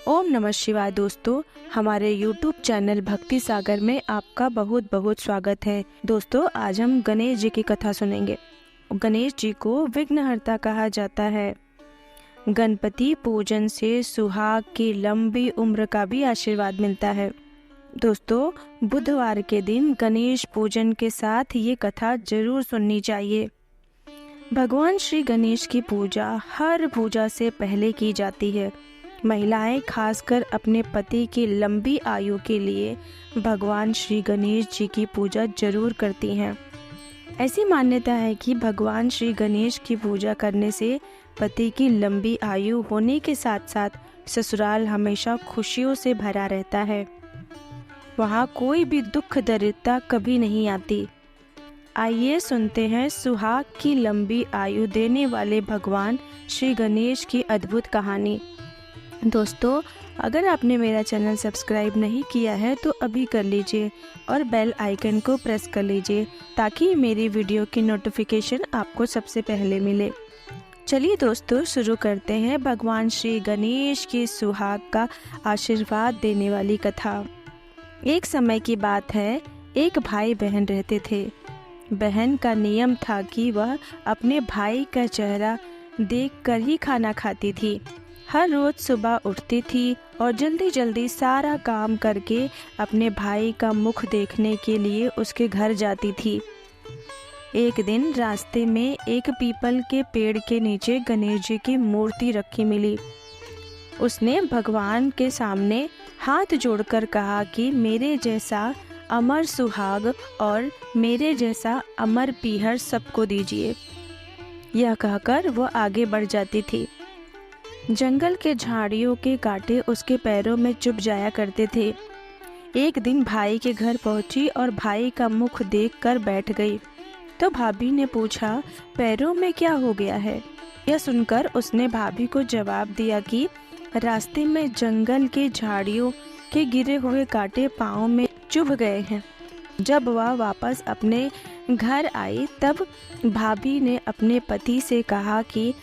ओम नमः शिवाय। दोस्तों, हमारे YouTube चैनल भक्ति सागर में आपका बहुत बहुत स्वागत है। दोस्तों, आज हम गणेश जी की कथा सुनेंगे। गणेश जी को विघ्नहर्ता कहा जाता है। गणपति पूजन से सुहाग की लंबी उम्र का भी आशीर्वाद मिलता है। दोस्तों, बुधवार के दिन गणेश पूजन के साथ ये कथा जरूर सुननी चाहिए। भगवान श्री गणेश की पूजा हर पूजा से पहले की जाती है। महिलाएं खासकर अपने पति की लंबी आयु के लिए भगवान श्री गणेश जी की पूजा जरूर करती हैं। ऐसी मान्यता है कि भगवान श्री गणेश की पूजा करने से पति की लंबी आयु होने के साथ साथ ससुराल हमेशा खुशियों से भरा रहता है। वहाँ कोई भी दुख दरिद्रता कभी नहीं आती। आइए सुनते हैं सुहाग की लंबी आयु देने वाले भगवान श्री गणेश की अद्भुत कहानी। दोस्तों, अगर आपने मेरा चैनल सब्सक्राइब नहीं किया है तो अभी कर लीजिए और बेल आइकन को प्रेस कर लीजिए ताकि मेरी वीडियो की नोटिफिकेशन आपको सबसे पहले मिले। चलिए दोस्तों, शुरू करते हैं भगवान श्री गणेश की सुहाग का आशीर्वाद देने वाली कथा। एक समय की बात है, एक भाई बहन रहते थे। बहन का नियम था कि वह अपने भाई का चेहरा देखकर ही खाना खाती थी। हर रोज सुबह उठती थी और जल्दी जल्दी सारा काम करके अपने भाई का मुख देखने के लिए उसके घर जाती थी। एक दिन रास्ते में एक पीपल के पेड़ के नीचे गणेश जी की मूर्ति रखी मिली। उसने भगवान के सामने हाथ जोड़कर कहा कि मेरे जैसा अमर सुहाग और मेरे जैसा अमर पीहर सबको दीजिए। यह कहकर वह आगे बढ़ जाती थी। जंगल के झाड़ियों के कांटे उसके पैरों में चुभ जाया करते थे। एक दिन भाई के घर पहुंची और भाई का मुख देखकर बैठ गई। तो भाभी ने पूछा, पैरों में क्या हो गया है? यह सुनकर उसने भाभी को जवाब दिया कि रास्ते में जंगल के झाड़ियों के गिरे हुए कांटे पाँव में चुभ गए हैं। जब वह वापस अपने घर आई तब भाभी ने अपने पति से कहा कि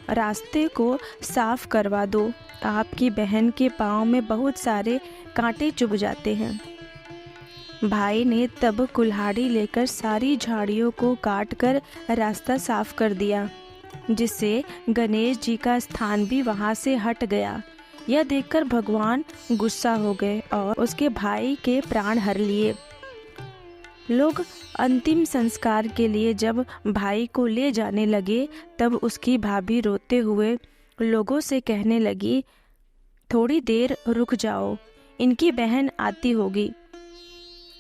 रास्ते को साफ करवा दो, आपकी बहन के पाँव में बहुत सारे कांटे चुभ जाते हैं। भाई ने तब कुल्हाड़ी लेकर सारी झाड़ियों को काटकर रास्ता साफ कर दिया, जिससे गणेश जी का स्थान भी वहां से हट गया। यह देखकर भगवान गुस्सा हो गए और उसके भाई के प्राण हर लिए। लोग अंतिम संस्कार के लिए जब भाई को ले जाने लगे तब उसकी भाभी रोते हुए लोगों से कहने लगी, थोड़ी देर रुक जाओ, इनकी बहन आती होगी।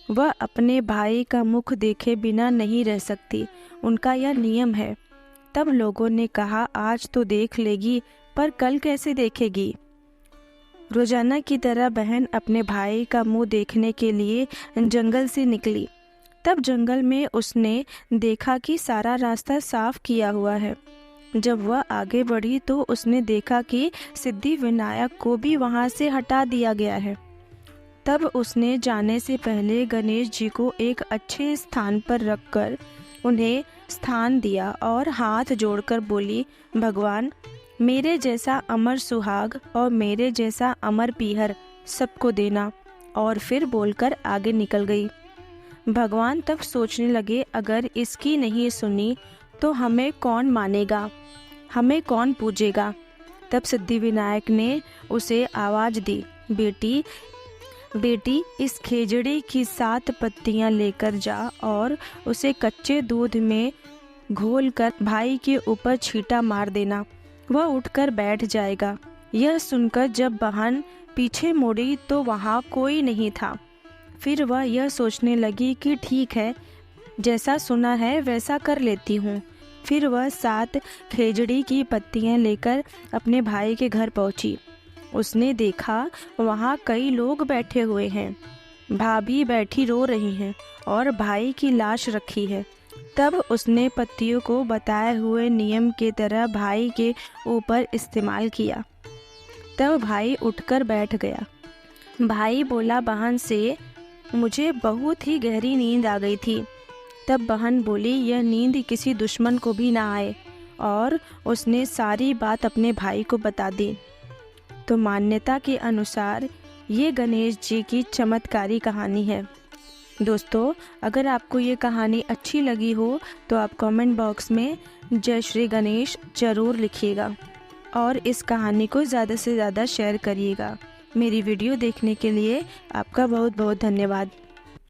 वह अपने भाई का मुख देखे बिना नहीं रह सकती, उनका यह नियम है। तब लोगों ने कहा, आज तो देख लेगी पर कल कैसे देखेगी? रोजाना की तरह बहन अपने भाई का मुंह देखने के लिए जंगल से निकली। तब जंगल में उसने देखा कि सारा रास्ता साफ किया हुआ है। जब वह आगे बढ़ी तो उसने देखा कि सिद्धि विनायक को भी वहां से हटा दिया गया है। तब उसने जाने से पहले गणेश जी को एक अच्छे स्थान पर रखकर उन्हें स्थान दिया और हाथ जोड़कर बोली, भगवान, मेरे जैसा अमर सुहाग और मेरे जैसा अमर पीहर सबको देना। और फिर बोलकर आगे निकल गई। भगवान तब सोचने लगे, अगर इसकी नहीं सुनी तो हमें कौन मानेगा, हमें कौन पूजेगा? तब सिद्धिविनायक ने उसे आवाज दी, बेटी बेटी, इस खेजड़े की 7 पत्तियां लेकर जा और उसे कच्चे दूध में घोलकर भाई के ऊपर छींटा मार देना, वह उठकर बैठ जाएगा। यह सुनकर जब बहन पीछे मुड़ी तो वहाँ कोई नहीं था। फिर वह यह सोचने लगी कि ठीक है, जैसा सुना है वैसा कर लेती हूँ। फिर वह 7 खेजड़ी की पत्तियां लेकर अपने भाई के घर पहुँची। उसने देखा वहाँ कई लोग बैठे हुए हैं। भाभी बैठी रो रही हैं और भाई की लाश रखी है। तब उसने पत्तियों को बताए हुए नियम के तरह भाई के ऊपर इस्तेमाल किया। तब भाई उठकर बैठ गया। भाई बोला बहन से, मुझे बहुत ही गहरी नींद आ गई थी। तब बहन बोली, यह नींद किसी दुश्मन को भी ना आए, और उसने सारी बात अपने भाई को बता दी। तो मान्यता के अनुसार ये गणेश जी की चमत्कारी कहानी है। दोस्तों, अगर आपको ये कहानी अच्छी लगी हो तो आप कमेंट बॉक्स में जय श्री गणेश ज़रूर लिखिएगा और इस कहानी को ज़्यादा से ज़्यादा शेयर करिएगा। मेरी वीडियो देखने के लिए आपका बहुत बहुत धन्यवाद।